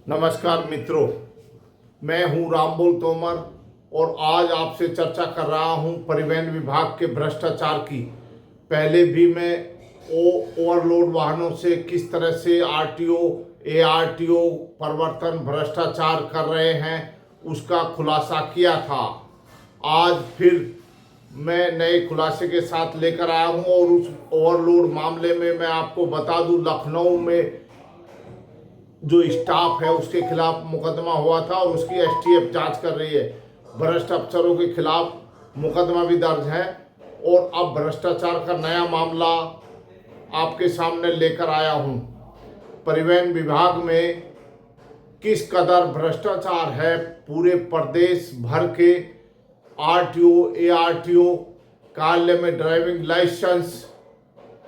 नमस्कार मित्रों, मैं हूं रामबोल तोमर और आज आपसे चर्चा कर रहा हूं परिवहन विभाग के भ्रष्टाचार की। पहले भी मैं ओवरलोड वाहनों से किस तरह से आरटीओ, एआरटीओ प्रवर्तन भ्रष्टाचार कर रहे हैं उसका खुलासा किया था। आज फिर मैं नए खुलासे के साथ लेकर आया हूं और उस ओवरलोड मामले में मैं आपको बता दूं, लखनऊ में जो स्टाफ है उसके खिलाफ मुकदमा हुआ था और उसकी एसटीएफ जांच कर रही है। भ्रष्ट अफसरों के खिलाफ मुकदमा भी दर्ज है और अब भ्रष्टाचार का नया मामला आपके सामने लेकर आया हूं। परिवहन विभाग में किस कदर भ्रष्टाचार है, पूरे प्रदेश भर के आरटीओ, एआरटीओ कार्यालय में ड्राइविंग लाइसेंस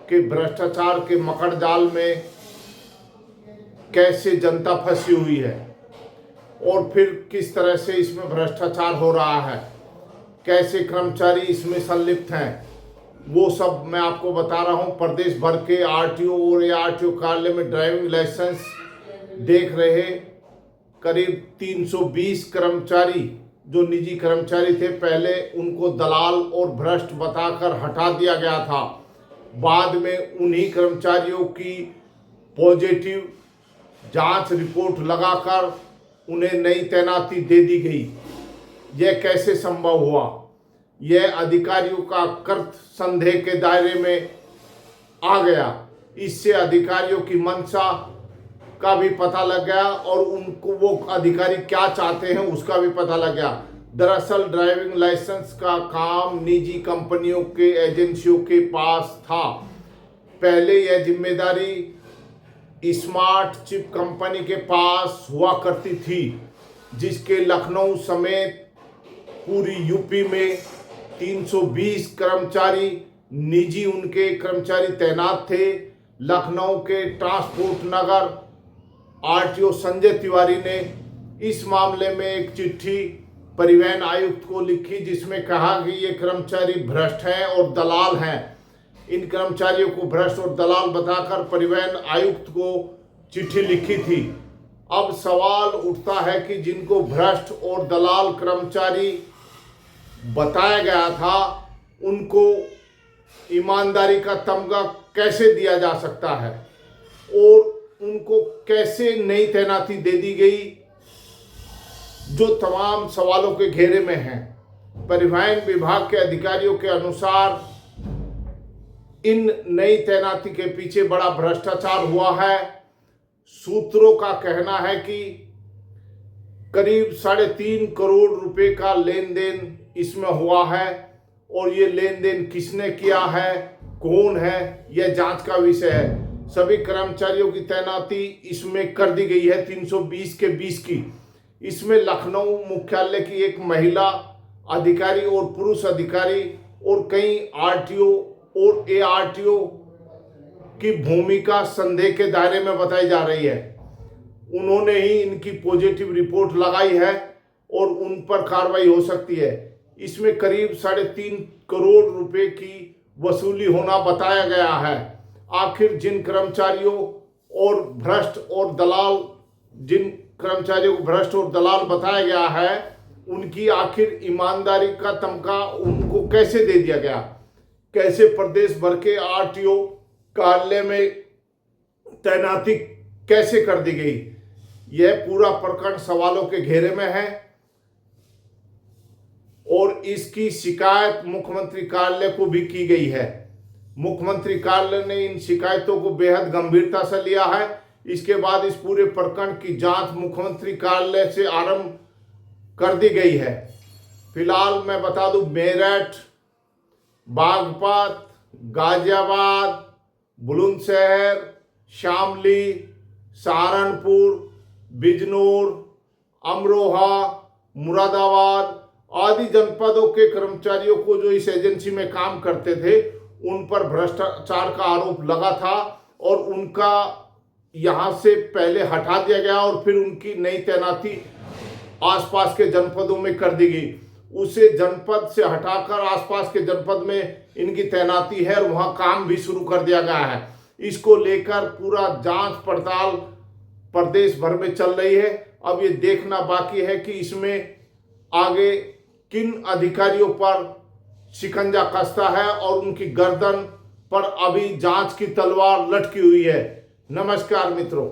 के भ्रष्टाचार के मकड़जाल में कैसे जनता फंसी हुई है और फिर किस तरह से इसमें भ्रष्टाचार हो रहा है, कैसे कर्मचारी इसमें संलिप्त हैं, वो सब मैं आपको बता रहा हूं। प्रदेश भर के आरटीओ और एआरटीओ कार्यालय में ड्राइविंग लाइसेंस देख रहे करीब 320 कर्मचारी जो निजी कर्मचारी थे, पहले उनको दलाल और भ्रष्ट बताकर हटा दिया गया था। बाद में उन्हीं कर्मचारियों की पॉजिटिव जांच रिपोर्ट लगाकर उन्हें नई तैनाती दे दी गई। यह कैसे संभव हुआ? यह अधिकारियों का कर्त संदेह के दायरे में आ गया। इससे अधिकारियों की मंशा का भी पता लग गया और उनको वो अधिकारी क्या चाहते हैं उसका भी पता लग गया। दरअसल ड्राइविंग लाइसेंस का काम निजी कंपनियों के एजेंसियों के पास था। पहले यह जिम्मेदारी स्मार्ट चिप कंपनी के पास हुआ करती थी, जिसके लखनऊ समेत पूरी यूपी में 320 कर्मचारी निजी उनके कर्मचारी तैनात थे। लखनऊ के ट्रांसपोर्ट नगर आरटीओ संजय तिवारी ने इस मामले में एक चिट्ठी परिवहन आयुक्त को लिखी, जिसमें कहा कि ये कर्मचारी भ्रष्ट हैं और दलाल हैं। इन कर्मचारियों को भ्रष्ट और दलाल बताकर परिवहन आयुक्त को चिट्ठी लिखी थी। अब सवाल उठता है कि जिनको भ्रष्ट और दलाल कर्मचारी बताया गया था, उनको ईमानदारी का तमगा कैसे दिया जा सकता है और उनको कैसे नई तैनाती दे दी गई, जो तमाम सवालों के घेरे में है। परिवहन विभाग के अधिकारियों के अनुसार इन नई तैनाती के पीछे बड़ा भ्रष्टाचार हुआ है। सूत्रों का कहना है कि करीब 3.5 करोड़ रुपए का लेन देन इसमें हुआ है और ये लेन देन किसने किया है, कौन है, यह जांच का विषय है। सभी कर्मचारियों की तैनाती इसमें कर दी गई है 320 के 20 की। इसमें लखनऊ मुख्यालय की एक महिला अधिकारी और पुरुष अधिकारी और कई आरटीओ और एआरटीओ की भूमिका संदेह के दायरे में बताई जा रही है। उन्होंने ही इनकी पॉजिटिव रिपोर्ट लगाई है और उन पर कार्रवाई हो सकती है। इसमें करीब 3.5 करोड़ रुपए की वसूली होना बताया गया है। आखिर जिन कर्मचारियों और भ्रष्ट और दलाल जिन कर्मचारियों को भ्रष्ट और दलाल बताया गया है, उनकी आखिर ईमानदारी का तमगा उनको कैसे दे दिया गया, कैसे प्रदेश भर के आरटीओ कार्यालय में तैनाती कैसे कर दी गई, यह पूरा प्रकरण सवालों के घेरे में है और इसकी शिकायत मुख्यमंत्री कार्यालय को भी की गई है। मुख्यमंत्री कार्यालय ने इन शिकायतों को बेहद गंभीरता से लिया है। इसके बाद इस पूरे प्रकरण की जांच मुख्यमंत्री कार्यालय से आरंभ कर दी गई है। फिलहाल मैं बता दूं, मेरठ, बागपत, गाजियाबाद, बुलंदशहर, शामली, सहारनपुर, बिजनौर, अमरोहा, मुरादाबाद आदि जनपदों के कर्मचारियों को जो इस एजेंसी में काम करते थे, उन पर भ्रष्टाचार का आरोप लगा था और उनका यहां से पहले हटा दिया गया और फिर उनकी नई तैनाती आसपास के जनपदों में कर दी गई। उसे जनपद से हटाकर आसपास के जनपद में इनकी तैनाती है और वहां काम भी शुरू कर दिया गया है। इसको लेकर पूरा जांच पड़ताल प्रदेश भर में चल रही है। अब ये देखना बाकी है कि इसमें आगे किन अधिकारियों पर शिकंजा कसता है और उनकी गर्दन पर अभी जांच की तलवार लटकी हुई है। नमस्कार मित्रों।